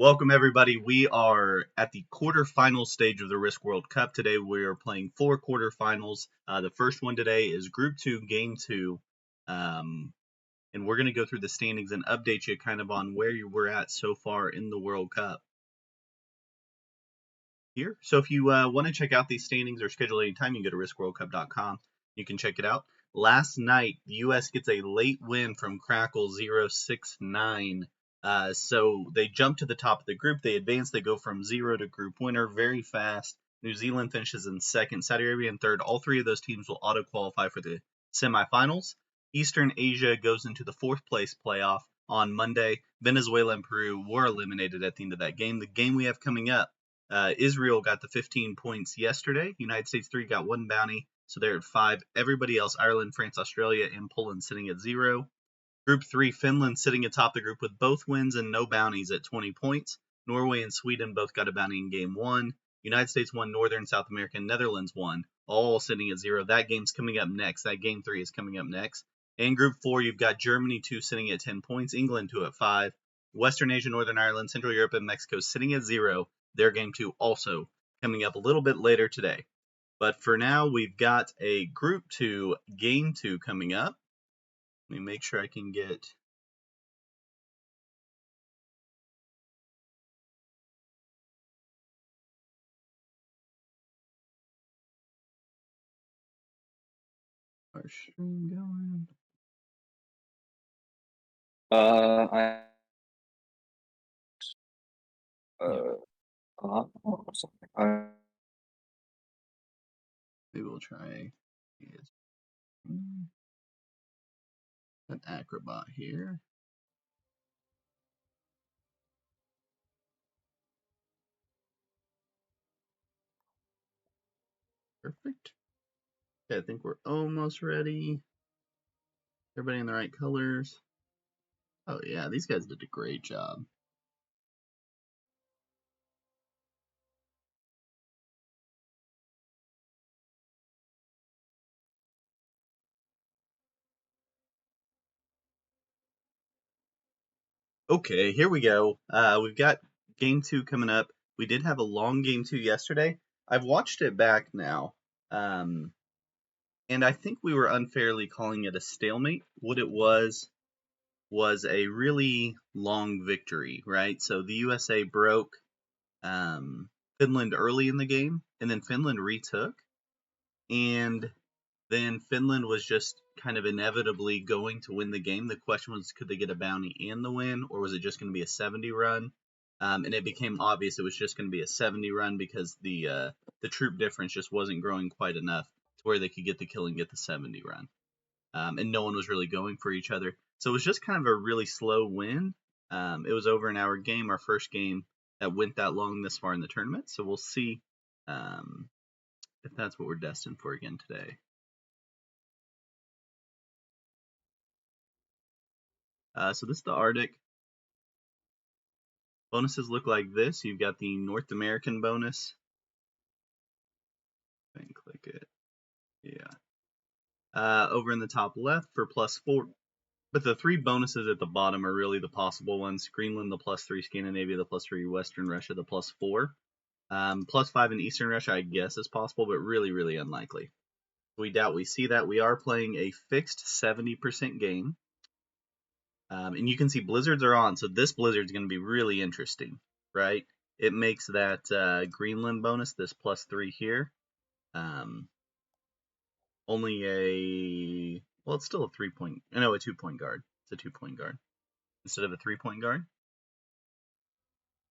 Welcome, everybody. We are at the quarterfinal stage of the Risk World Cup. Today, we are playing 4 quarterfinals. The first one today is Group 2, Game 2. And we're going to go through the standings and update you kind of on where we're at so far in the World Cup here. So if you want to check out these standings or schedule any time, you can go to riskworldcup.com. You can check it out. Last night, the U.S. gets a late win from Crackle 069. So they jump to the top of the group. They advance. They go from 0 to group winner very fast. New Zealand finishes in second. Saudi Arabia in third. All three of those teams will auto-qualify for the semifinals. Eastern Asia goes into the fourth place playoff on Monday. Venezuela and Peru were eliminated at the end of that game. The game we have coming up, Israel got the 15 points yesterday. United States 3 got 1 bounty, so they're at 5. Everybody else, Ireland, France, Australia, and Poland sitting at 0. Group 3, Finland sitting atop the group with both wins and no bounties at 20 points. Norway and Sweden both got a bounty in game 1. United States won, Northern South America, and Netherlands won, all sitting at 0. That game's coming up next. That game 3 is coming up next. In Group 4, you've got Germany 2 sitting at 10 points, England 2 at 5. Western Asia, Northern Ireland, Central Europe, and Mexico sitting at 0. Their game 2 also coming up a little bit later today. But for now, we've got a Group 2 Game 2 coming up. Let me make sure I can get our stream going. I Yeah, or something. maybe we'll try an Acrobat here. Perfect. Okay, I think we're almost ready. Everybody in the right colors. Oh yeah, these guys did a great job. Okay, here we go. We've got game 2 coming up. We did have a long game 2 yesterday. I've watched it back now. And I think we were unfairly calling it a stalemate. What it was a really long victory, right? So the USA broke Finland early in the game, and then Finland retook, and then Finland was just kind of inevitably going to win the game. The question was, could they get a bounty and the win, or was it just going to be a 70 run? And it became obvious it was just going to be a 70 run because the troop difference just wasn't growing quite enough to where they could get the kill and get the 70 run. And no one was really going for each other. So it was just kind of a really slow win. It was over an hour game, our first game that went that long this far in the tournament. So we'll see if that's what we're destined for again today. So this is the Arctic. Bonuses look like this. You've got the North American bonus. And click it. Yeah. Over in the top left for +4. But the 3 bonuses at the bottom are really the possible ones. Greenland, the +3. Scandinavia, the +3. Western Russia, the +4. +5 in Eastern Russia, I guess, is possible, but really, really unlikely. We doubt we see that. We are playing a fixed 70% game. And you can see blizzards are on, so this blizzard's going to be really interesting, right? It makes that Greenland bonus, this +3 here, only a, well, it's still a 3-point, no, a 2-point guard. It's a 2-point guard instead of a 3-point guard.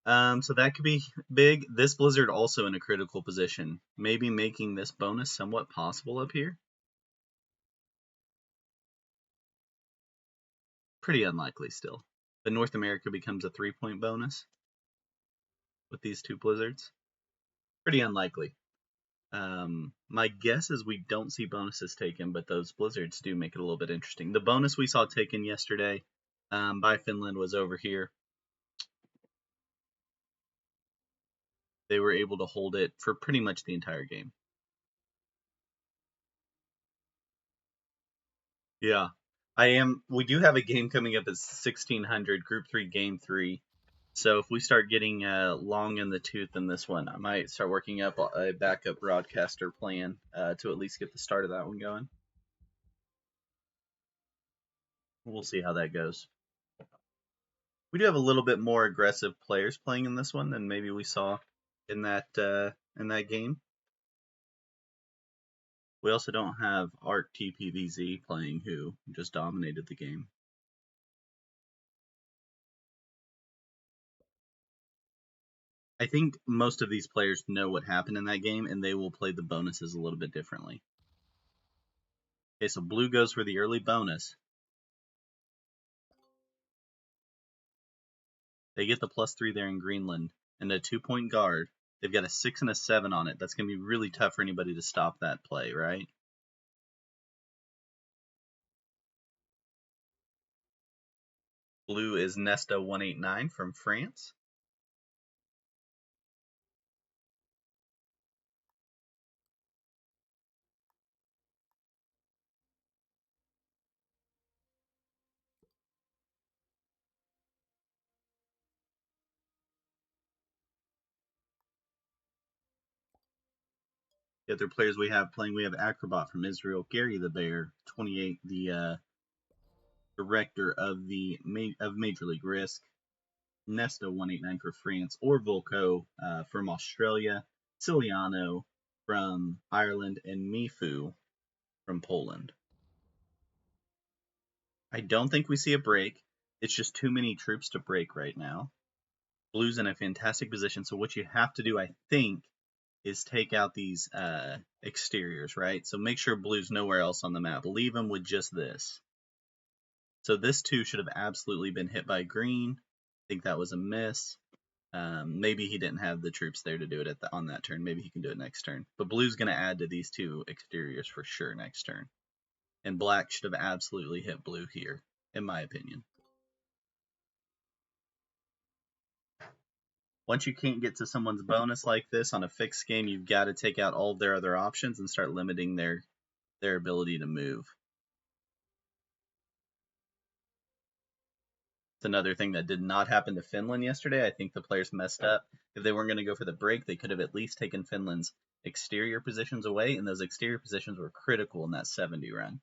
So that could be big. This blizzard also in a critical position, maybe making this bonus somewhat possible up here. Pretty unlikely still. But North America becomes a 3-point bonus with these 2 blizzards. Pretty unlikely. My guess is we don't see bonuses taken, but those blizzards do make it a little bit interesting. The bonus we saw taken yesterday by Finland was over here. They were able to hold it for pretty much the entire game. Yeah. We do have a game coming up at 1600, Group 3, Game 3. So if we start getting long in the tooth in this one, I might start working up a backup broadcaster plan to at least get the start of that one going. We'll see how that goes. We do have a little bit more aggressive players playing in this one than maybe we saw in that game. We also don't have Art TPVZ playing, who just dominated the game. I think most of these players know what happened in that game, and they will play the bonuses a little bit differently. Okay, so blue goes for the early bonus. They get the +3 there in Greenland, and a 2-point guard. They've got a 6 and a 7 on it. That's going to be really tough for anybody to stop that play, right? Blue is Nesta 189 from France. The other players we have playing, we have Acrobat from Israel, Gary the Bear, 28, the director of Major League Risk, Nesta 189 for France, or Volko from Australia, Ciliano from Ireland, and Mifu from Poland. I don't think we see a break. It's just too many troops to break right now. Blue's in a fantastic position, so what you have to do, I think, is take out these exteriors, right? So make sure blue's nowhere else on the map. Leave them with just this. So this too should have absolutely been hit by green. I think that was a miss. Maybe he didn't have the troops there to do it on that turn. Maybe he can do it next turn. But blue's going to add to these two exteriors for sure next turn. And black should have absolutely hit blue here, in my opinion. Once you can't get to someone's bonus like this on a fixed game, you've got to take out all of their other options and start limiting their ability to move. It's another thing that did not happen to Finland yesterday. I think the players messed up. If they weren't going to go for the break, they could have at least taken Finland's exterior positions away, and those exterior positions were critical in that 70 run.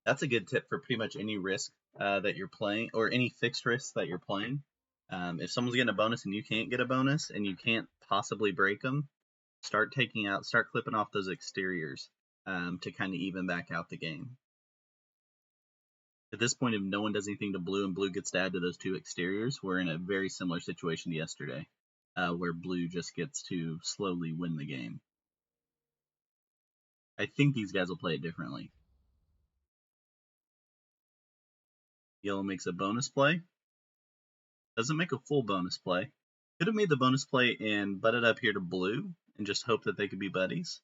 That's a good tip for pretty much any risk that you're playing, or any fixed risk that you're playing. If someone's getting a bonus and you can't get a bonus, and you can't possibly break them, start clipping off those exteriors to kind of even back out the game. At this point, if no one does anything to blue and blue gets to add to those two exteriors, we're in a very similar situation to yesterday, where blue just gets to slowly win the game. I think these guys will play it differently. Yellow makes a bonus play. Doesn't make a full bonus play. Could have made the bonus play and butted up here to blue and just hope that they could be buddies.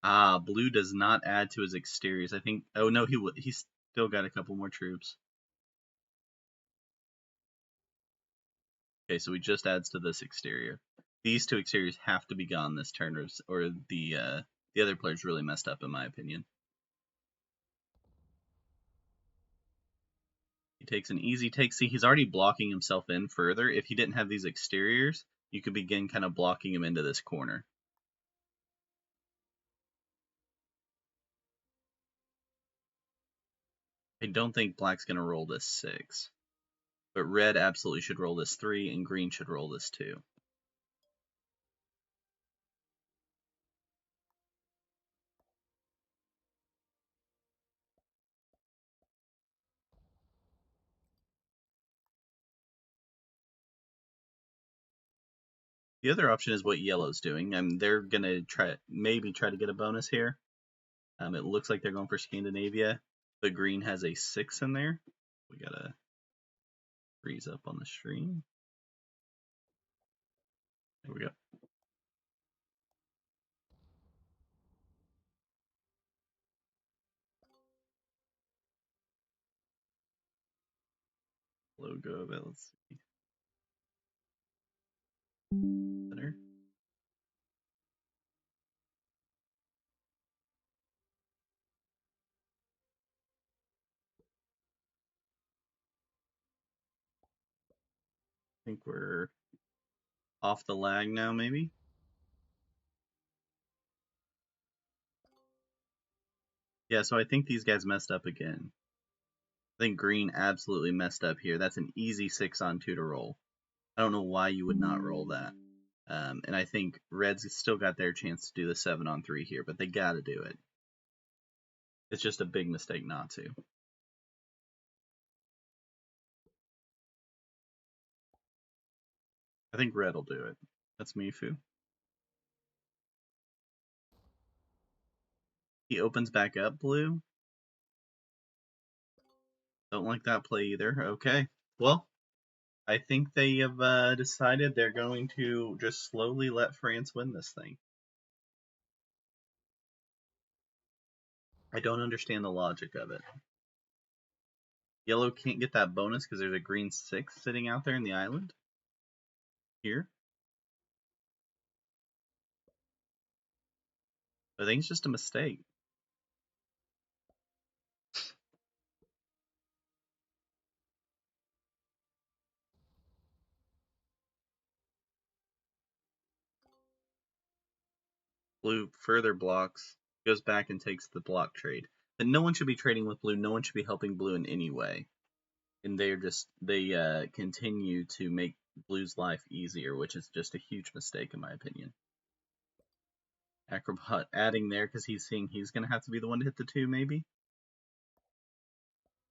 Blue does not add to his exteriors. I think. Oh no, he's still got a couple more troops. Okay, so he just adds to this exterior. These two exteriors have to be gone this turn, or the other player's really messed up, in my opinion. He takes an easy take. See, he's already blocking himself in further. If he didn't have these exteriors, you could begin kind of blocking him into this corner. I don't think black's going to roll this 6. But red absolutely should roll this 3, and green should roll this 2. The other option is what yellow's doing. They're going to maybe try to get a bonus here. It looks like they're going for Scandinavia, but green has a 6 in there. We got to freeze up on the stream. There we go. Logo of it. Let's see. Center. think we're off the lag now, maybe? Yeah, so I think these guys messed up again. I think green absolutely messed up here. That's an easy 6-on-2 to roll. I don't know why you would not roll that. And I think red's still got their chance to do the 7-on-3 here, but they gotta do it. It's just a big mistake not to. I think red will do it. That's Mifu. He opens back up blue. Don't like that play either. Okay. Well, I think they have decided they're going to just slowly let France win this thing. I don't understand the logic of it. Yellow can't get that bonus because there's a green 6 sitting out there in the island. Here. I think it's just a mistake. Blue further blocks, goes back and takes the block trade. But no one should be trading with blue. No one should be helping blue in any way. And they continue to make blue's life easier, which is just a huge mistake in my opinion. Acrobot adding there because he's seeing he's going to have to be the one to hit the 2, maybe?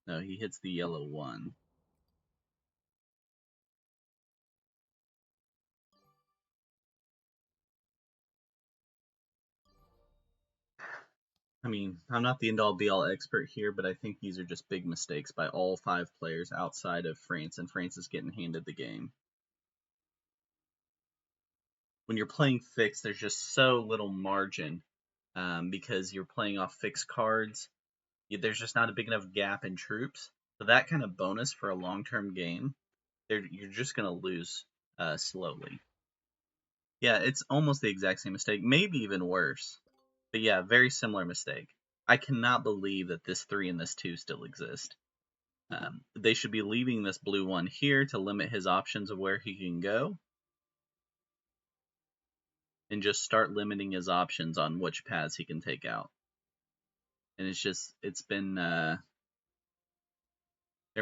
No, he hits the yellow 1. I mean, I'm not the end-all be-all expert here, but I think these are just big mistakes by all 5 players outside of France, and France is getting handed the game. When you're playing fixed, there's just so little margin because you're playing off fixed cards. There's just not a big enough gap in troops. So that kind of bonus for a long-term game, you're just going to lose slowly. Yeah, it's almost the exact same mistake, maybe even worse. But yeah, very similar mistake. I cannot believe that this 3 and this 2 still exist. They should be leaving this blue 1 here to limit his options of where he can go. And just start limiting his options on which paths he can take out. And it's been, they're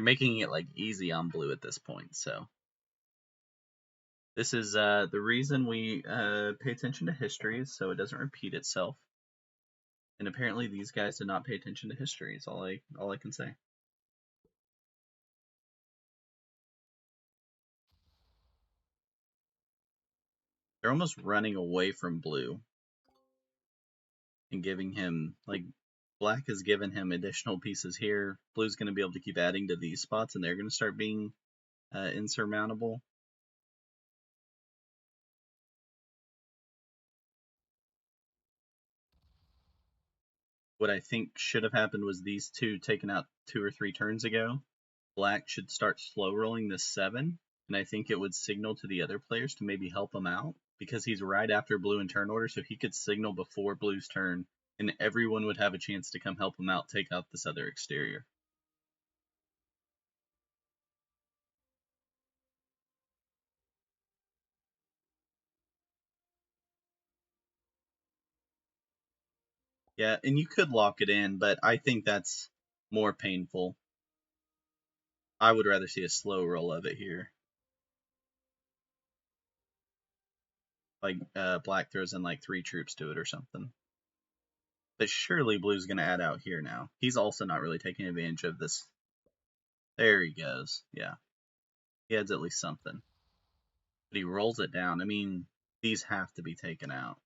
making it like easy on blue at this point. So this is the reason we pay attention to history is so it doesn't repeat itself. And apparently these guys did not pay attention to history. Is all I can say. They're almost running away from blue and giving him, like, black has given him additional pieces here. Blue's going to be able to keep adding to these spots, and they're going to start being insurmountable. What I think should have happened was these 2 taken out 2 or 3 turns ago. Black should start slow rolling this 7, and I think it would signal to the other players to maybe help him out because he's right after blue in turn order, so he could signal before blue's turn, and everyone would have a chance to come help him out take out this other exterior. Yeah, and you could lock it in, but I think that's more painful. I would rather see a slow roll of it here. Like black throws in like 3 troops to it or something. But surely blue's going to add out here now. He's also not really taking advantage of this. There he goes. Yeah. He adds at least something. But he rolls it down. I mean, these have to be taken out.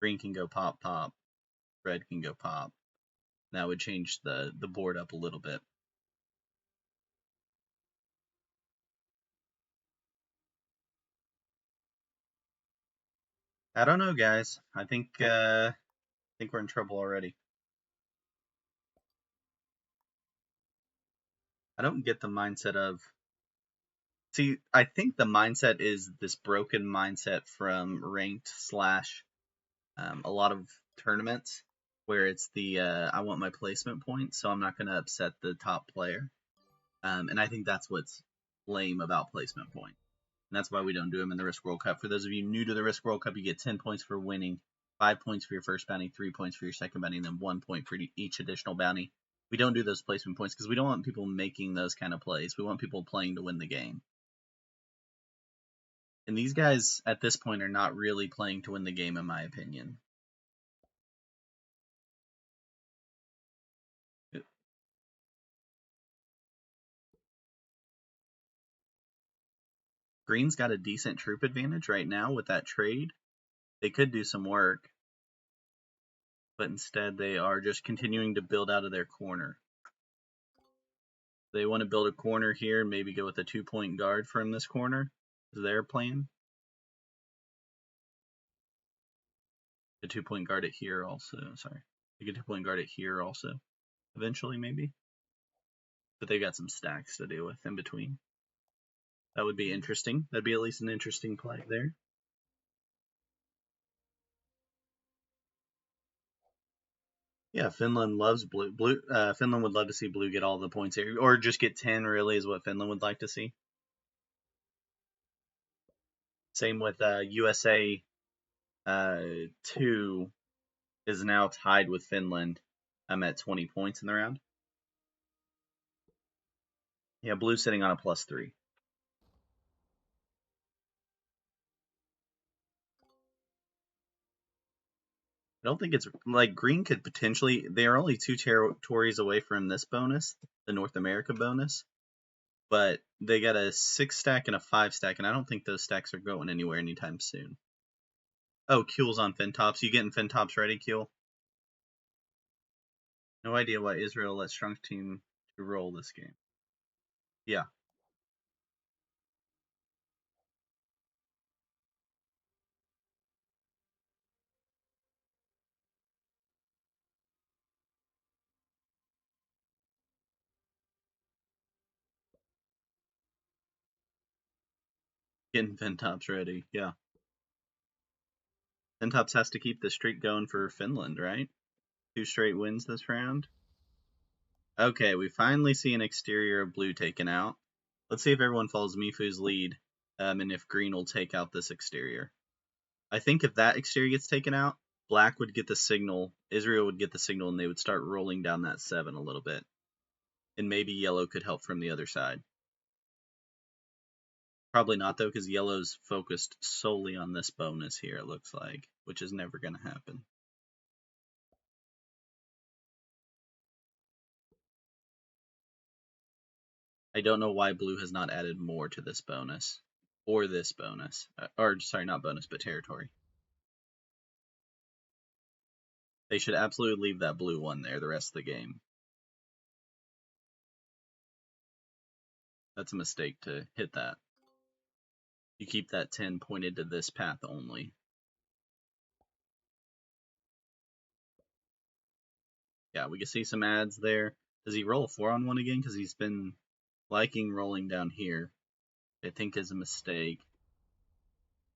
Green can go pop, pop. Red can go pop. That would change the board up a little bit. I don't know, guys. I think we're in trouble already. I don't get the mindset of. See, I think the mindset is this broken mindset from ranked slash a lot of tournaments where it's the I want my placement points, so I'm not going to upset the top player. And I think that's what's lame about placement points. And that's why we don't do them in the Risk World Cup. For those of you new to the Risk World Cup, you get 10 points for winning, 5 points for your first bounty, 3 points for your second bounty, and then 1 point for each additional bounty. We don't do those placement points because we don't want people making those kind of plays. We want people playing to win the game. And these guys at this point are not really playing to win the game, in my opinion. Green's got a decent troop advantage right now with that trade. They could do some work, but instead they are just continuing to build out of their corner. They want to build a corner here and maybe go with a 2-point guard from this corner. Is their plan? A 2-point guard it here also. Sorry. You get 2-point guard it here also. Eventually, maybe. But they got some stacks to deal with in between. That would be interesting. That'd be at least an interesting play there. Yeah, Finland loves blue. Finland would love to see blue get all the points here, or just get 10. Really, is what Finland would like to see. Same with USA 2 is now tied with Finland. I'm at 20 points in the round. Yeah, blue sitting on a +3. I don't think it's like green could potentially. They are only 2 territories away from this bonus, the North America bonus, but they got a 6 stack and a 5 stack, and I don't think those stacks are going anywhere anytime soon. Oh, Kuhl's on Fintops. You getting Fintops ready, Kuhl? No idea why Israel let Strong's team to roll this game. Yeah. Getting Fintops ready. Yeah. Fintops has to keep the streak going for Finland, right? 2 straight wins this round. Okay, we finally see an exterior of blue taken out. Let's see if everyone follows Mifu's lead, and if green will take out this exterior. I think if that exterior gets taken out, black would get the signal, Israel would get the signal, and they would start rolling down that 7 a little bit. And maybe yellow could help from the other side. Probably not, though, because yellow's focused solely on this bonus here, it looks like, which is never going to happen. I don't know why blue has not added more to this bonus. Or this bonus. Or, sorry, not bonus, but territory. They should absolutely leave that blue one there the rest of the game. That's a mistake to hit that. You keep that 10 pointed to this path only. Yeah, we can see some ads there. Does he roll a 4-on-1 again? Because he's been liking rolling down here. I think is a mistake.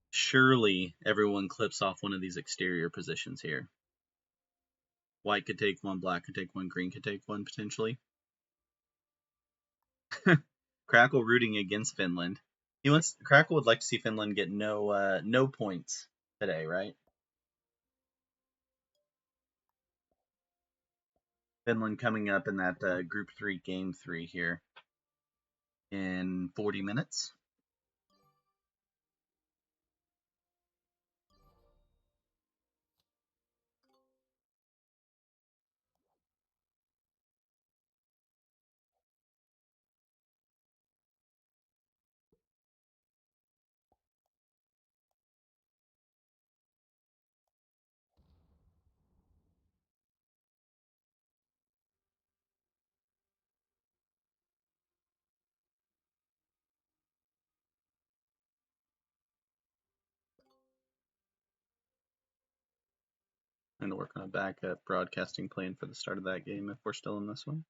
Surely everyone clips off one of these exterior positions here. White could take one, black could take one, green could take one potentially. Crackle rooting against Finland. Crackle would like to see Finland get no points today, right? Finland coming up in that Group 3, Game 3 here in 40 minutes. I'm going to work on a backup broadcasting plan for the start of that game if we're still in this one.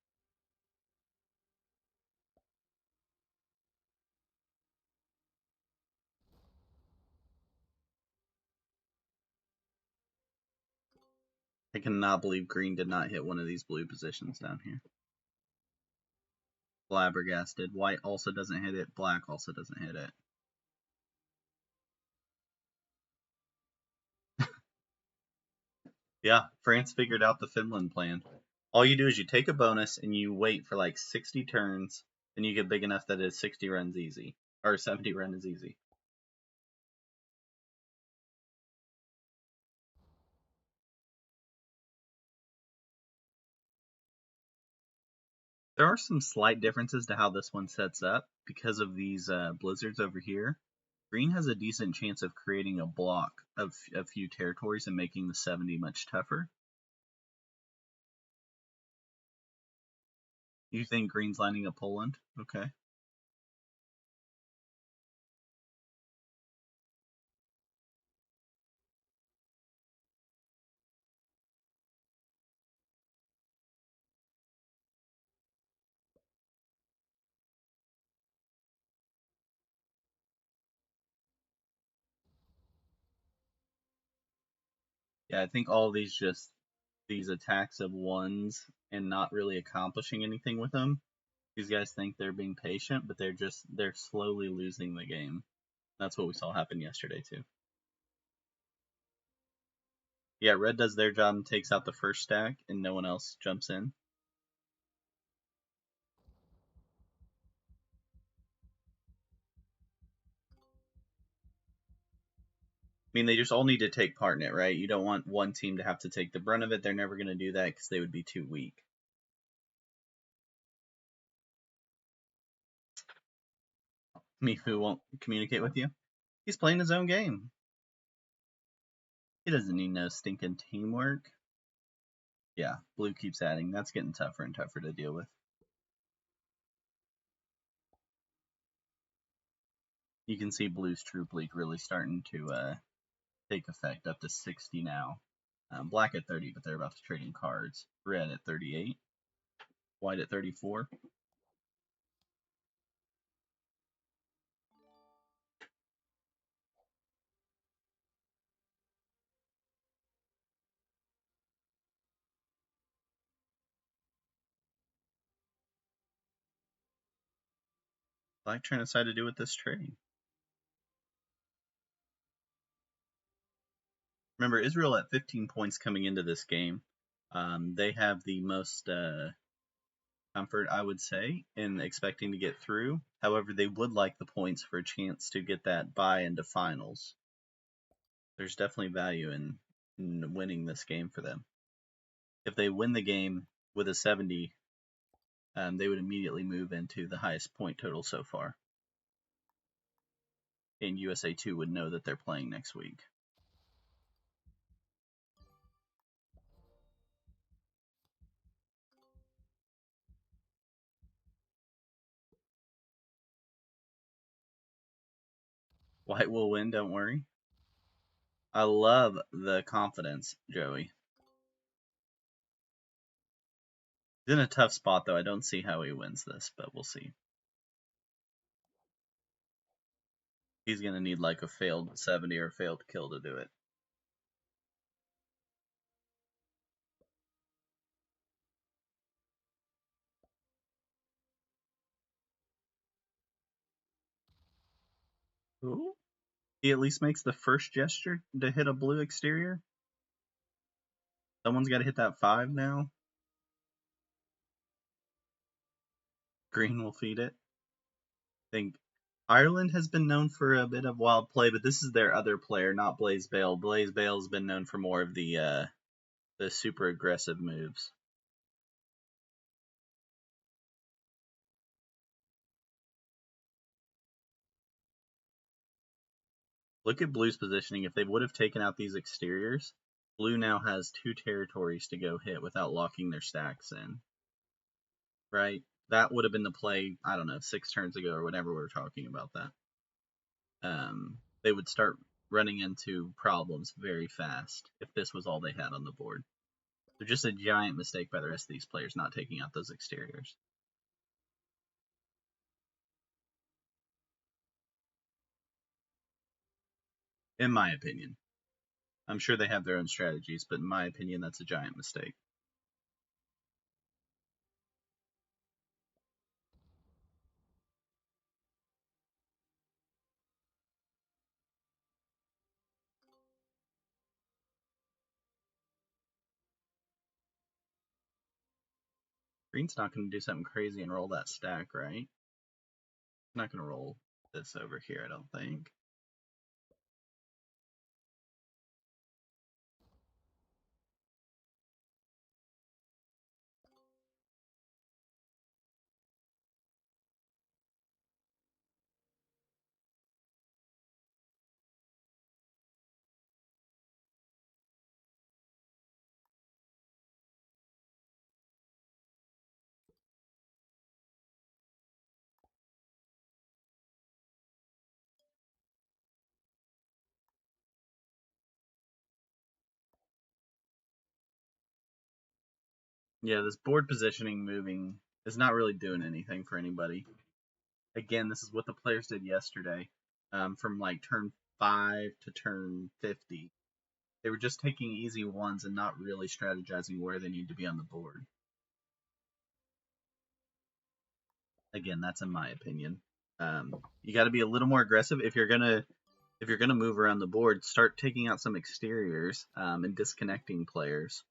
I cannot believe green did not hit one of these blue positions down here. Flabbergasted. White also doesn't hit it. Black also doesn't hit it. Yeah, France figured out the Finland plan. All you do is you take a bonus and you wait for like 60 turns, and you get big enough that it's 60 runs easy. Or 70 runs easy. There are some slight differences to how this one sets up because of these blizzards over here. Green has a decent chance of creating a block of a few territories and making the 70 much tougher. You think Green's lining up Poland? Okay. Yeah, I think all these just these attacks of ones and not really accomplishing anything with them. These guys think they're being patient, but they're slowly losing the game. That's what we saw happen yesterday too. Yeah, red does their job and takes out the first stack, and no one else jumps in. I mean, they just all need to take part in it, right? You don't want one team to have to take the brunt of it. They're never going to do that because they would be too weak. Mifu won't communicate with you. He's playing his own game. He doesn't need no stinking teamwork. Yeah, blue keeps adding. That's getting tougher and tougher to deal with. You can see blue's troop leak really starting to take effect, up to 60 now. Black at 30, but they're about to trade in cards. Red at 38. White at 34. Black trying to decide to do with this trade. Remember, Israel at 15 points coming into this game. They have the most comfort, I would say, in expecting to get through. However, they would like the points for a chance to get that bye into finals. There's definitely value in winning this game for them. If they win the game with a 70, they would immediately move into the highest point total so far. And USA 2 would know that they're playing next week. White will win, don't worry. I love the confidence, Joey. He's in a tough spot, though. I don't see how he wins this, but we'll see. He's going to need like a failed 70 or a failed kill to do it. Ooh. He at least makes the first gesture to hit a blue exterior. Someone's got to hit that 5 now. Green will feed it. I think Ireland has been known for a bit of wild play, but this is their other player, not Blaze Bale. Blaze Bale has been known for more of the super aggressive moves. Look at Blue's positioning. If they would have taken out these exteriors, Blue now has 2 territories to go hit without locking their stacks in. Right? That would have been the play, I don't know, 6 turns ago or whenever we were talking about that. They would start running into problems very fast if this was all they had on the board. So just a giant mistake by the rest of these players not taking out those exteriors. In my opinion. I'm sure they have their own strategies, but in my opinion, that's a giant mistake. Green's not going to do something crazy and roll that stack, right? Not going to roll this over here, I don't think. Yeah, this board positioning moving is not really doing anything for anybody. Again, this is what the players did yesterday, from like turn 5 to turn 50. They were just taking easy ones and not really strategizing where they need to be on the board. Again, that's in my opinion. You got to be a little more aggressive if you're gonna move around the board. Start taking out some exteriors and disconnecting players.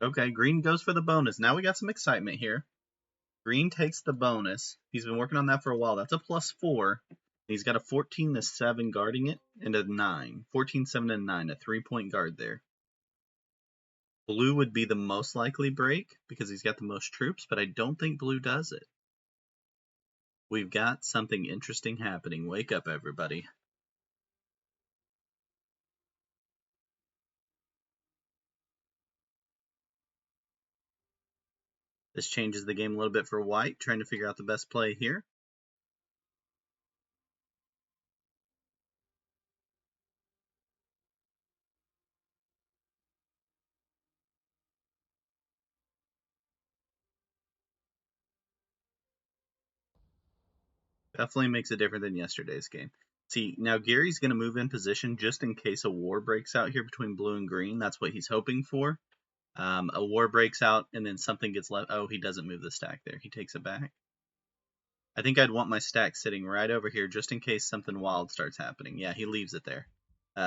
Okay, green goes for the bonus. Now we got some excitement here. Green takes the bonus. He's been working on that for a while. That's a +4. He's got a 14 to 7 guarding it and a 9. 14, 7, and 9. A 3-point guard there. Blue would be the most likely break because he's got the most troops, but I don't think blue does it. We've got something interesting happening. Wake up, everybody. This changes the game a little bit for white, trying to figure out the best play here. Definitely makes it different than yesterday's game. See, now Gary's going to move in position just in case a war breaks out here between blue and green. That's what he's hoping for. A war breaks out and then something gets left. Oh, he doesn't move the stack there. He takes it back. I think I'd want my stack sitting right over here just in case something wild starts happening. Yeah, he leaves it there.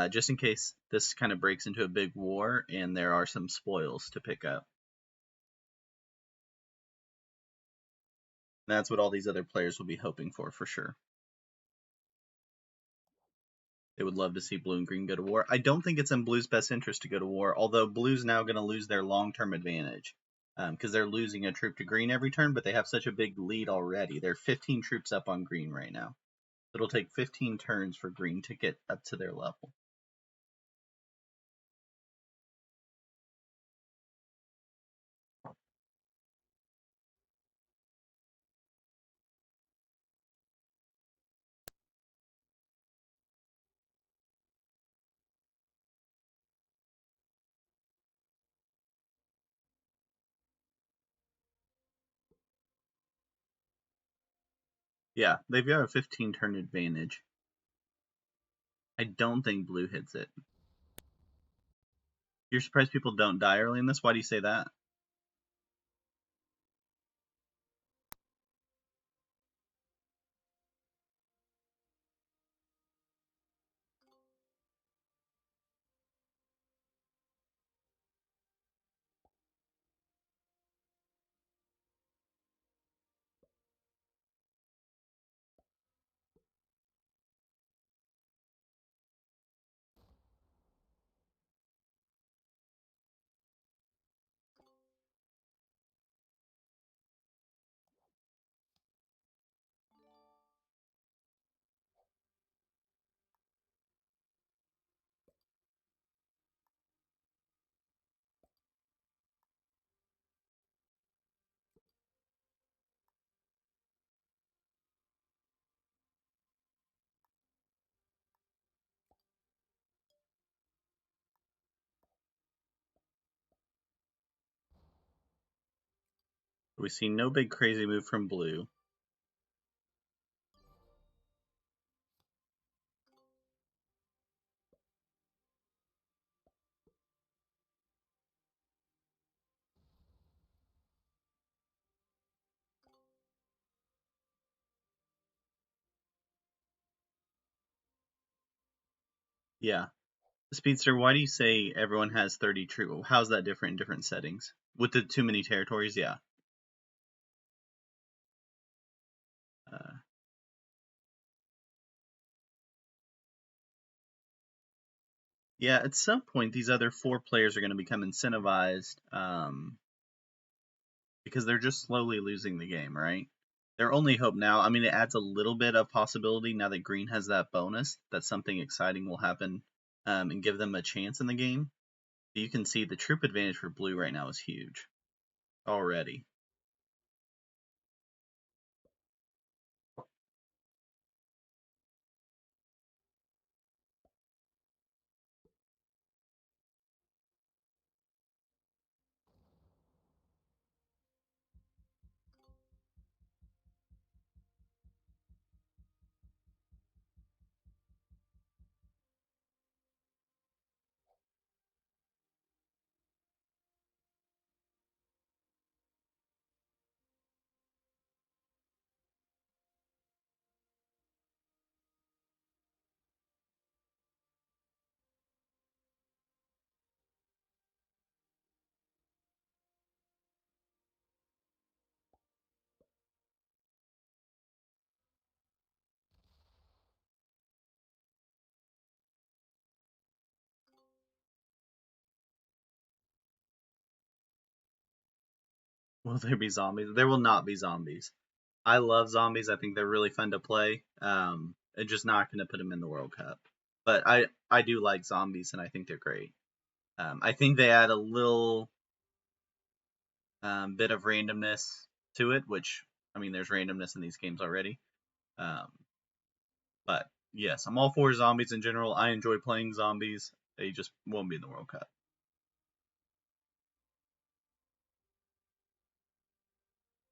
Just in case this kind of breaks into a big war and there are some spoils to pick up. That's what all these other players will be hoping for sure. They would love to see blue and green go to war. I don't think it's in blue's best interest to go to war, although blue's now going to lose their long-term advantage because they're losing a troop to green every turn, but they have such a big lead already. They're 15 troops up on green right now. It'll take 15 turns for green to get up to their level. Yeah, they've got a 15 turn advantage. I don't think blue hits it. You're surprised people don't die early in this? Why do you say that? We see no big crazy move from blue. Yeah, Speedster, why do you say everyone has 30 true? How's that different in different settings? With the too many territories, yeah. Uh, yeah, at some point, these other four players are going to become incentivized because they're just slowly losing the game, right? Their only hope now, I mean, it adds a little bit of possibility now that green has that bonus that something exciting will happen and give them a chance in the game. But you can see the troop advantage for blue right now is huge already. Will there be zombies? There will not be zombies. I love zombies. I think they're really fun to play. And just not going to put them in the World Cup. But I do like zombies, and I think they're great. I think they add a little bit of randomness to it, which I mean, there's randomness in these games already. Um, but yes, I'm all for zombies in general. I enjoy playing zombies. They just won't be in the World Cup.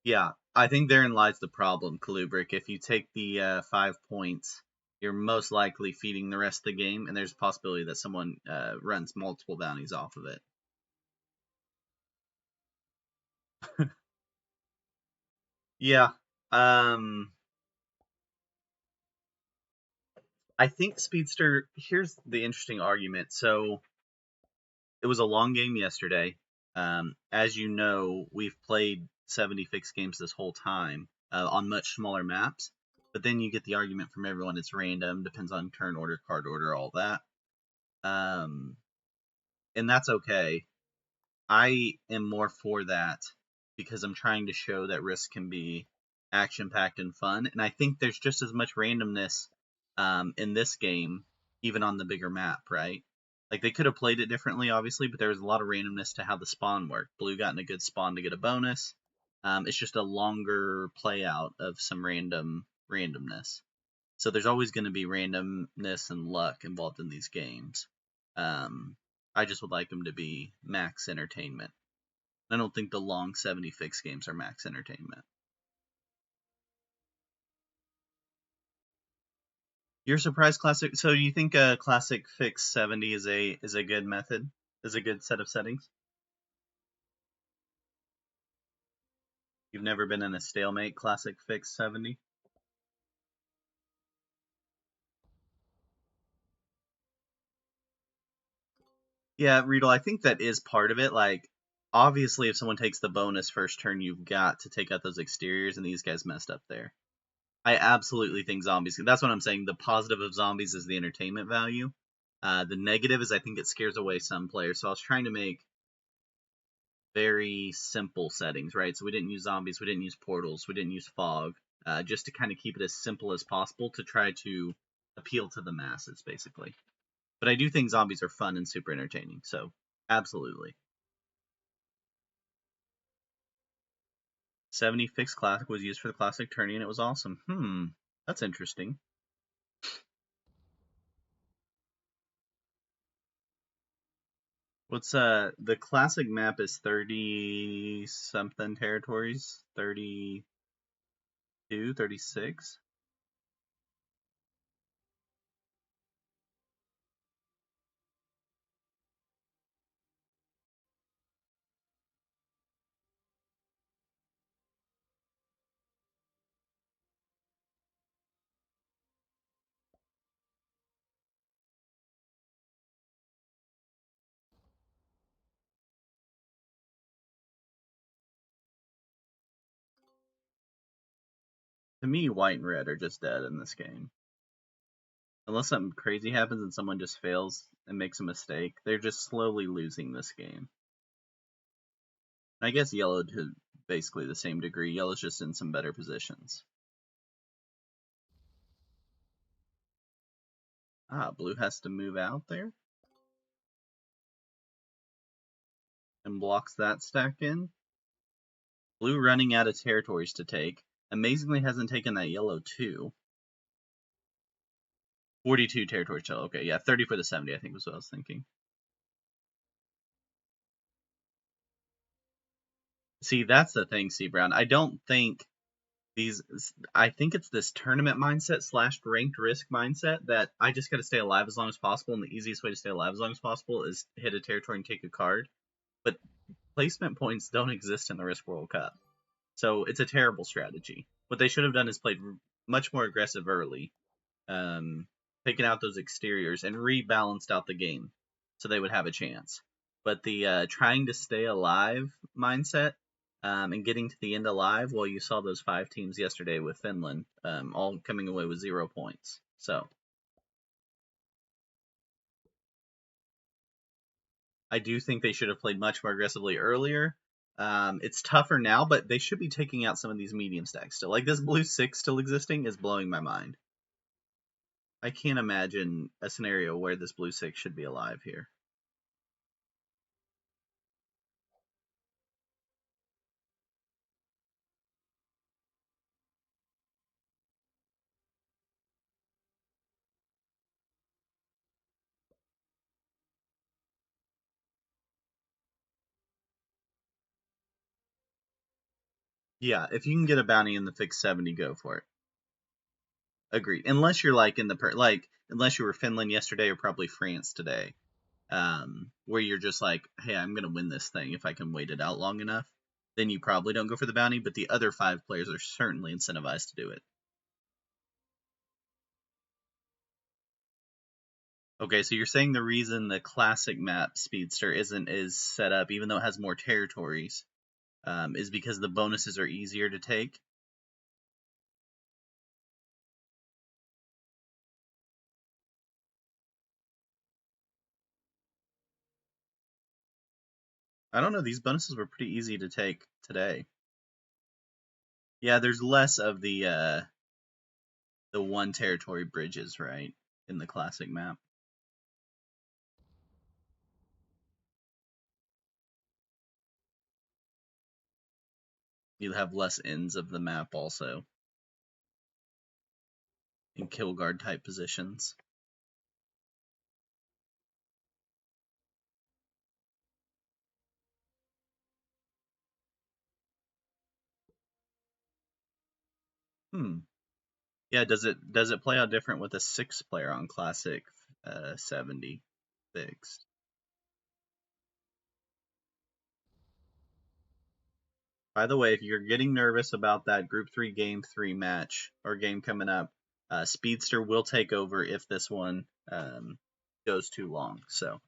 Yeah, I think therein lies the problem, Kalubric. If you take the 5 points, you're most likely feeding the rest of the game, and there's a possibility that someone runs multiple bounties off of it. Yeah. Um, I think Speedster. Here's the interesting argument. So it was a long game yesterday. As you know, we've played 70 fixed games this whole time on much smaller maps. But then you get the argument from everyone it's random, depends on turn order, card order, all that. Um, and that's okay. I am more for that because I'm trying to show that Risk can be action packed and fun. And I think there's just as much randomness in this game, even on the bigger map, right? Like they could have played it differently, obviously, but there was a lot of randomness to how the spawn worked. Blue got in a good spawn to get a bonus. It's just a longer play out of some randomness. So there's always going to be randomness and luck involved in these games. Um, I just would like them to be max entertainment. I don't think the long 70 fix games are max entertainment. You're surprised classic. So you think a classic fix 70 is a good method? Is a good set of settings? You've never been in a stalemate classic fix 70? Yeah, Riedel, I think that is part of it. Like, obviously, if someone takes the bonus first turn, you've got to take out those exteriors, and these guys messed up there. I absolutely think zombies. That's what I'm saying. The positive of zombies is the entertainment value. The negative is I think it scares away some players. So I was trying to make very simple settings, right? So we didn't use zombies, we didn't use portals, we didn't use fog, just to kind of keep it as simple as possible to try to appeal to the masses, basically. But I do think zombies are fun and super entertaining. So absolutely. 70 fixed classic was used for the classic tourney and it was awesome. That's interesting. What's the classic map is 30 something territories? 32, 36? To me, white and red are just dead in this game. Unless something crazy happens and someone just fails and makes a mistake, they're just slowly losing this game. I guess yellow to basically the same degree. Yellow's just in some better positions. Blue has to move out there and blocks that stack in. Blue running out of territories to take. Amazingly hasn't taken that yellow too. 42 territory shell. Okay, yeah, 30 for the 70, I think was what I was thinking. See, that's the thing, C Brown. I don't think these. I think it's this tournament mindset slash ranked risk mindset that I just got to stay alive as long as possible, and the easiest way to stay alive as long as possible is hit a territory and take a card. But placement points don't exist in the Risk World Cup, so it's a terrible strategy. What they should have done is played much more aggressive early, taken out those exteriors and rebalanced out the game so they would have a chance. But the trying to stay alive mindset and getting to the end alive, well, you saw those 5 teams yesterday with Finland all coming away with 0 points. So I do think they should have played much more aggressively earlier. It's tougher now, but they should be taking out some of these medium stacks still. Like this blue 6 still existing is blowing my mind. I can't imagine a scenario where this blue 6 should be alive here. Yeah, if you can get a bounty in the fixed 70, go for it. Agreed. Unless you're like in the unless you were Finland yesterday or probably France today, where you're just like, hey, I'm gonna win this thing if I can wait it out long enough. Then you probably don't go for the bounty, but the other 5 players are certainly incentivized to do it. Okay, so you're saying the reason the classic map Speedster isn't is set up, even though it has more territories, is because the bonuses are easier to take. I don't know. These bonuses were pretty easy to take today. Yeah, there's less of the one territory bridges, right, in the classic map. You have less ends of the map also in kill guard type positions. Hmm. Yeah, does it play out different with a 6 player on classic 70 fixed? By the way, if you're getting nervous about that Group 3 Game 3 match or game coming up, Speedster will take over if this one goes too long. So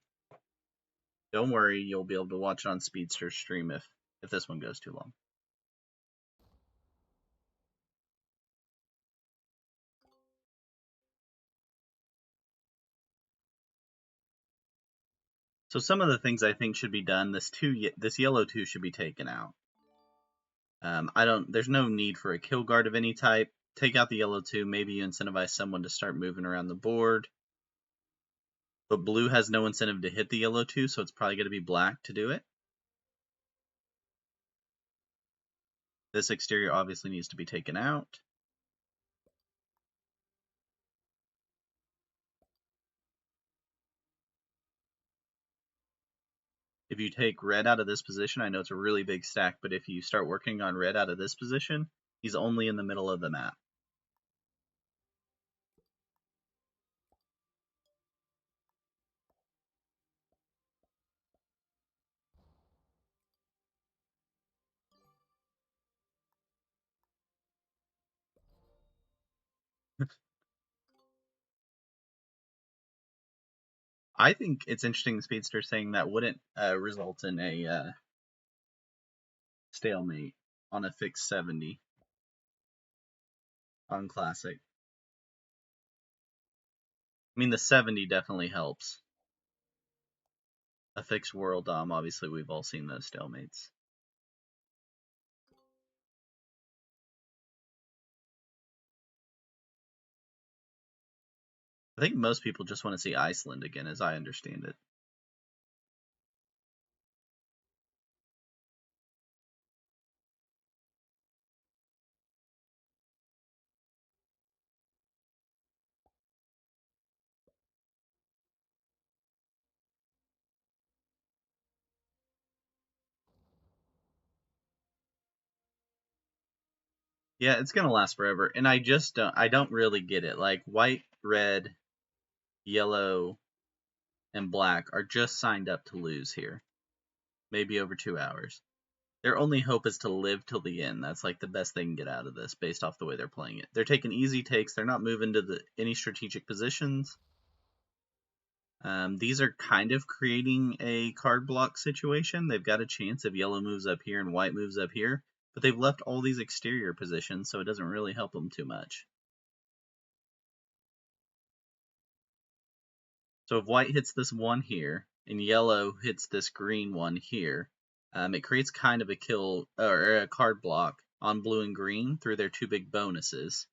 don't worry, you'll be able to watch it on Speedster's stream if this one goes too long. So some of the things I think should be done. This yellow 2 should be taken out. I don't. There's no need for a kill guard of any type. Take out the yellow 2. Maybe you incentivize someone to start moving around the board. But blue has no incentive to hit the yellow 2, so it's probably going to be black to do it. This exterior obviously needs to be taken out. If you take red out of this position, I know it's a really big stack, but if you start working on red out of this position, he's only in the middle of the map. I think it's interesting Speedster saying that wouldn't result in a stalemate on a fixed 70. on Classic. I mean, the 70 definitely helps. A fixed world dom, obviously, we've all seen those stalemates. I think most people just want to see Iceland again, as I understand it. Yeah, it's gonna last forever, and I don't really get it. Like white, red, yellow, and black are just signed up to lose here. Maybe over 2 hours. Their only hope is to live till the end. That's like the best they can get out of this based off the way they're playing it. They're taking easy takes. They're not moving to any strategic positions. These are kind of creating a card block situation. They've got a chance if yellow moves up here and white moves up here, but they've left all these exterior positions, so it doesn't really help them too much. So if white hits this one here and yellow hits this green one here, it creates kind of a kill or a card block on blue and green through their two big bonuses.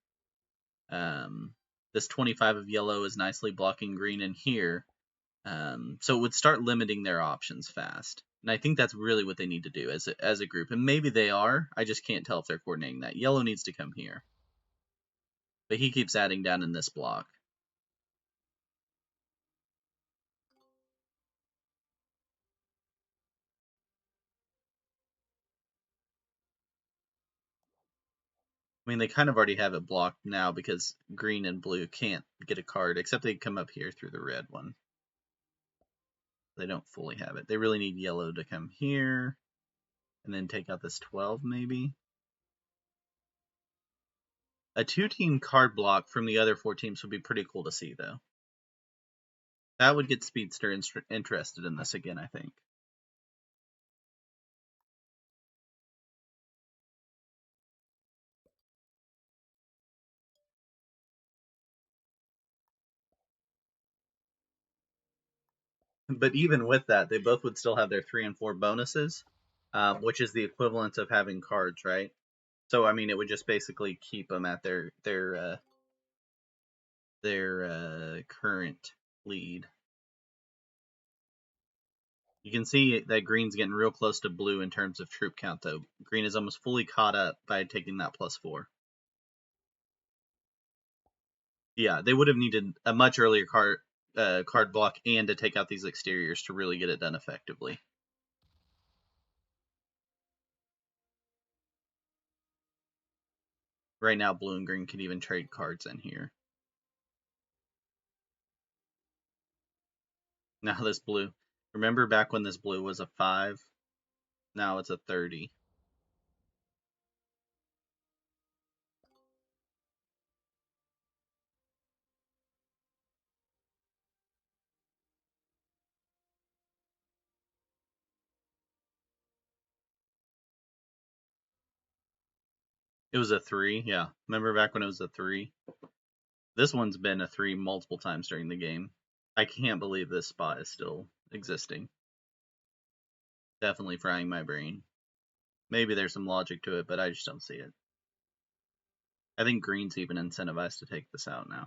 This 25 of yellow is nicely blocking green in here, so it would start limiting their options fast. And I think that's really what they need to do as a group. And maybe they are. I just can't tell if they're coordinating that. Yellow needs to come here. But he keeps adding down in this block. I mean, they kind of already have it blocked now because green and blue can't get a card, except they come up here through the red one. They don't fully have it. They really need yellow to come here and then take out this 12 maybe. A two-team card block from the other four teams would be pretty cool to see, though. That would get Speedster interested in this again, I think. But even with that, they both would still have their 3 and 4 bonuses, which is the equivalent of having cards, right? So I mean, it would just basically keep them at their current lead. You can see that green's getting real close to blue in terms of troop count, though. Green is almost fully caught up by taking that +4. Yeah, they would have needed a much earlier card block and to take out these exteriors to really get it done effectively. Right now, blue and green can even trade cards in here. Now this blue. Remember back when this blue was a 5? Now it's a 30. It was a 3, yeah. Remember back when it was a 3? This one's been a 3 multiple times during the game. I can't believe this spot is still existing. Definitely frying my brain. Maybe there's some logic to it, but I just don't see it. I think green's even incentivized to take this out now.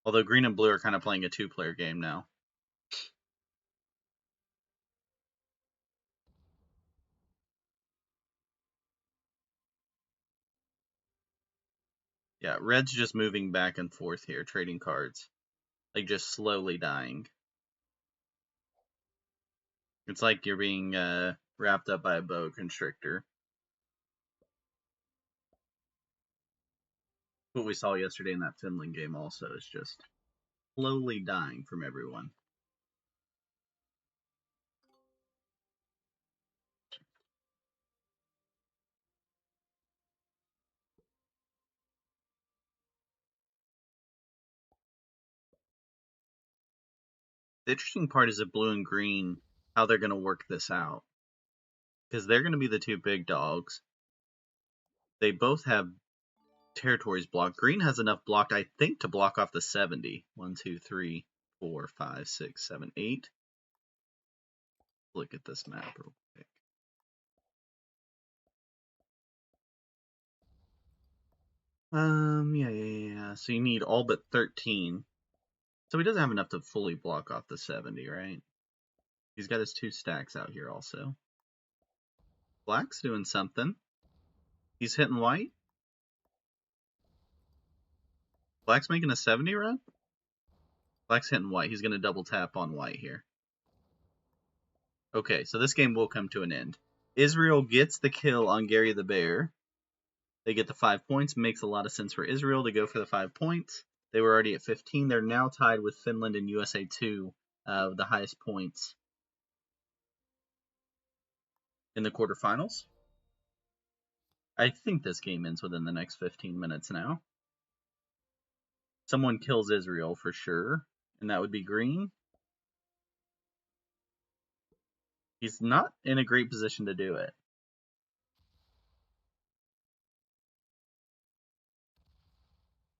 Although green and blue are kind of playing a two-player game now. Yeah, red's just moving back and forth here, trading cards. Like, just slowly dying. It's like you're being wrapped up by a boa constrictor. What we saw yesterday in that Finland game also is just slowly dying from everyone. The interesting part is that blue and green, how they're going to work this out. Because they're going to be the two big dogs. They both have territories blocked. Green has enough blocked, I think, to block off the 70. 1, 2, 3, 4, 5, 6, 7, 8. Look at this map real quick. Yeah. So you need all but 13. So he doesn't have enough to fully block off the 70, right? He's got his 2 stacks out here also. Black's doing something. He's hitting white. Black's making a 70 run. Black's hitting white. He's going to double tap on white here. Okay, so this game will come to an end. Israel gets the kill on Gary the Bear. They get the 5 points. Makes a lot of sense for Israel to go for the 5 points. They were already at 15. They're now tied with Finland and USA 2, the highest points in the quarterfinals. I think this game ends within the next 15 minutes now. Someone kills Israel for sure, and that would be Green. He's not in a great position to do it.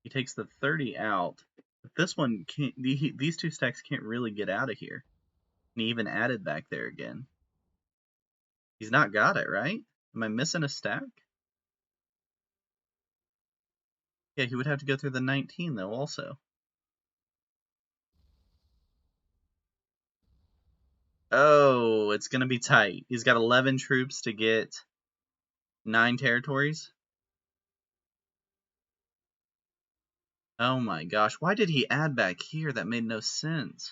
He takes the 30 out. But this one can't. These 2 stacks can't really get out of here. And he even added back there again. He's not got it, right? Am I missing a stack? Yeah, he would have to go through the 19 though also. Oh, it's going to be tight. He's got 11 troops to get 9 territories. Oh my gosh, why did he add back here? That made no sense.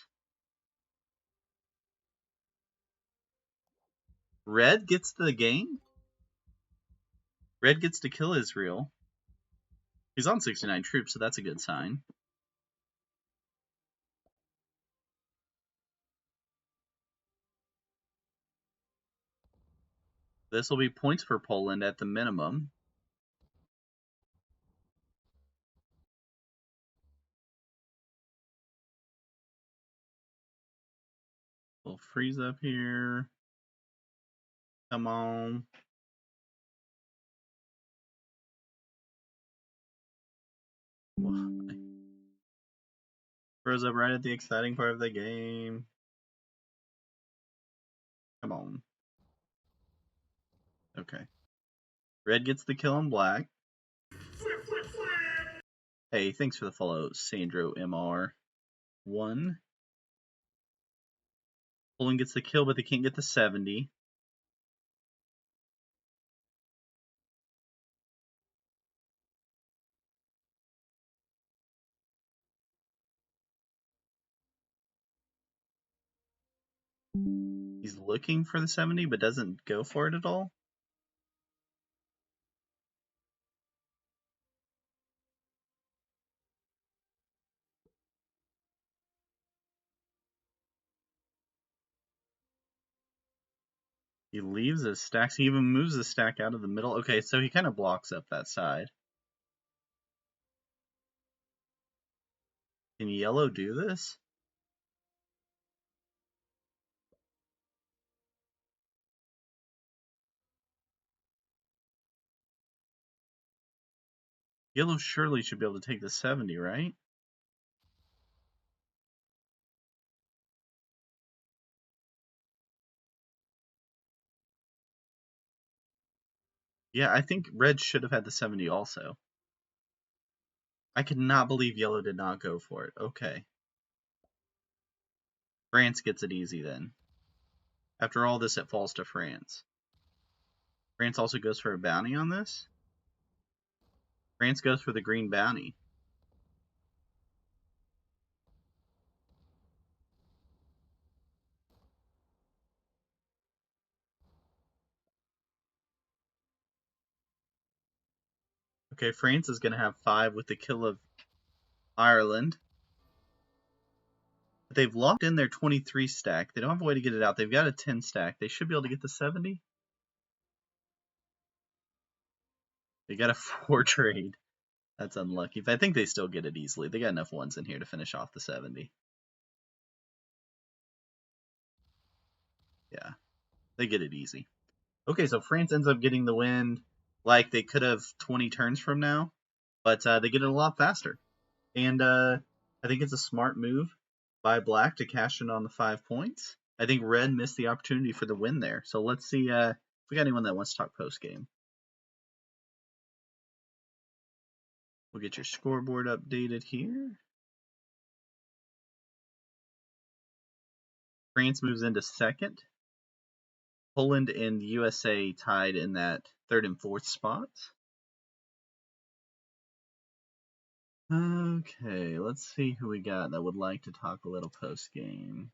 Red gets the game? Red gets to kill Israel. He's on 69 troops, so that's a good sign. This will be points for Poland at the minimum. We'll freeze up here. Come on. Why? Froze up right at the exciting part of the game. Come on. Okay. Red gets the kill on black. Hey, thanks for the follow, Sandro MR. 1. Poland gets the kill, but they can't get the 70. He's looking for the 70, but doesn't go for it at all. He leaves his stacks. He even moves the stack out of the middle. Okay, so he kind of blocks up that side. Can yellow do this? Yellow surely should be able to take the 70, right? Yeah, I think red should have had the 70 also. I cannot believe yellow did not go for it. Okay. France gets it easy then. After all this, it falls to France. France also goes for a bounty on this? France goes for the green bounty. Okay, France is going to have 5 with the kill of Ireland. But they've locked in their 23 stack. They don't have a way to get it out. They've got a 10 stack. They should be able to get the 70. They got a 4 trade. That's unlucky. But I think they still get it easily. They got enough ones in here to finish off the 70. Yeah, they get it easy. Okay, so France ends up getting the win like they could have 20 turns from now. but they get it a lot faster. And I think it's a smart move by Black to cash in on the 5 points. I think Red missed the opportunity for the win there. So let's see if we got anyone that wants to talk post game. We'll get your scoreboard updated here. France moves into second. Poland and the USA tied in that third and fourth spot. Okay, let's see who we got that would like to talk a little post game.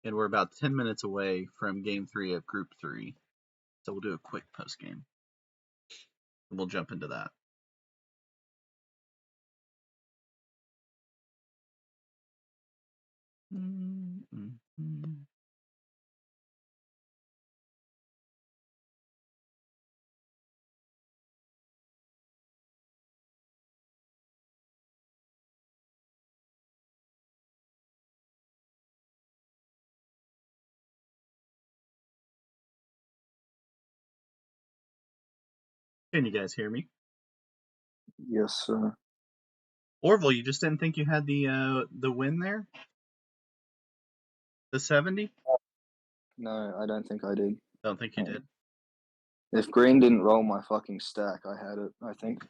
And we're about 10 minutes away from game 3 of group 3. So we'll do a quick post game. And we'll jump into that. Can you guys hear me? Yes, sir. Orville, you just didn't think you had the win there? The 70? No, I don't think I did. Don't think you did. If Green didn't roll my fucking stack, I had it, I think.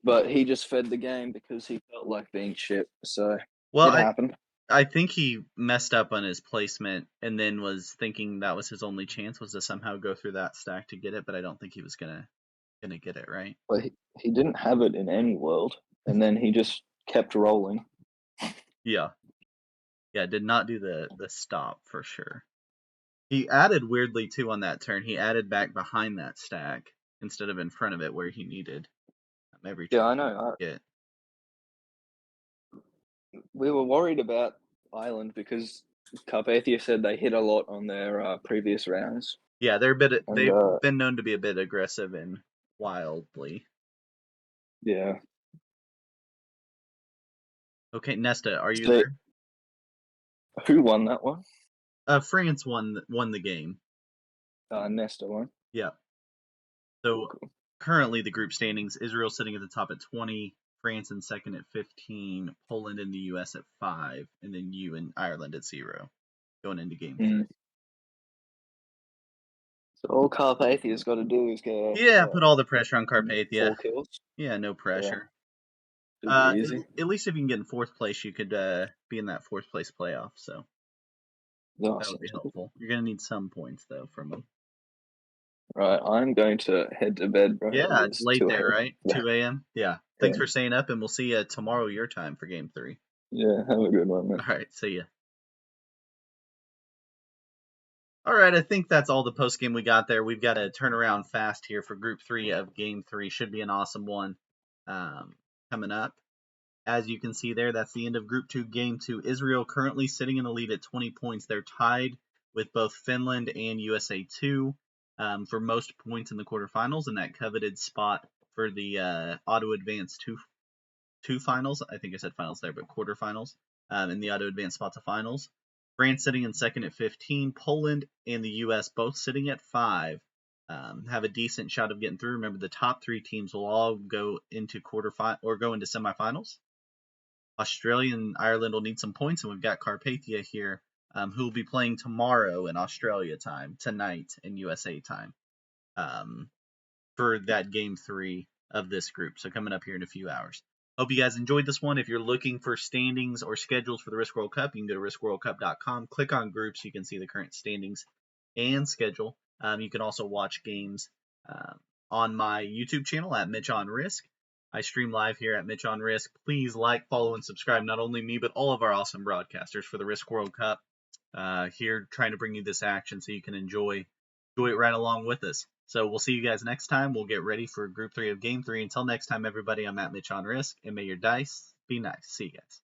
But he just fed the game because he felt like being shit. So Well, it happened. I think he messed up on his placement and then was thinking that was his only chance was to somehow go through that stack to get it, but I don't think he was gonna get it, right? But he didn't have it in any world. And then he just kept rolling. Yeah. Yeah, did not do the stop for sure. He added weirdly too on that turn. He added back behind that stack instead of in front of it where he needed every Yeah, chance I know. to get. We were worried about Ireland because Carpathia said they hit a lot on their previous rounds. Yeah, And they've been known to be a bit aggressive and wildly. yeah. Okay, Nesta, are you So, there? who won that one? France won the game. Nesta won. Yeah. So currently the group standings: Israel sitting at the top at 20, France in second at 15, Poland and the US at 5, and then you and Ireland at 0 going into game 3. So all Carpathia's got to do is get Yeah, put all the pressure on 4 Carpathia. kills. Yeah, no pressure. Should be easy. At least if you can get in fourth place, you could be in that fourth place playoff. So that would be helpful. You're gonna need some points though from them. Right, I'm going to head to bed, bro. Yeah, it's late there, right? 2 a.m. Yeah. Thanks Yeah. for staying up, and we'll see you tomorrow your time for game 3. Yeah, have a good one, man. All right, see ya. All right, I think that's all the post game we got there. We've got to turn around fast here for Group 3 of Game 3. Should be an awesome one coming up. As you can see there, that's the end of Group 2, Game 2. Israel currently sitting in the lead at 20 points. They're tied with both Finland and USA 2 for most points in the quarterfinals, and that coveted spot for the auto advance two finals. I think I said finals there, but quarterfinals in the auto advance spot to finals. France sitting in second at 15. Poland and the US both sitting at 5. Have a decent shot of getting through. Remember, the top 3 teams will all go into go into semifinals. Australia and Ireland will need some points, and we've got Carpathia here, who will be playing tomorrow in Australia time, tonight in USA time, for that game 3 of this group. So coming up here in a few hours. Hope you guys enjoyed this one. If you're looking for standings or schedules for the Risk World Cup, you can go to riskworldcup.com, click on groups. You can see the current standings and schedule. You can also watch games on my YouTube channel at Mitch on Risk. I stream live here at Mitch on Risk. Please like, follow, and subscribe, not only me, but all of our awesome broadcasters for the Risk World Cup. Here trying to bring you this action so you can enjoy it right along with us. So we'll see you guys next time. We'll get ready for Group 3 of Game 3. Until next time, everybody, I'm at Mitch on Risk, and may your dice be nice. See you guys.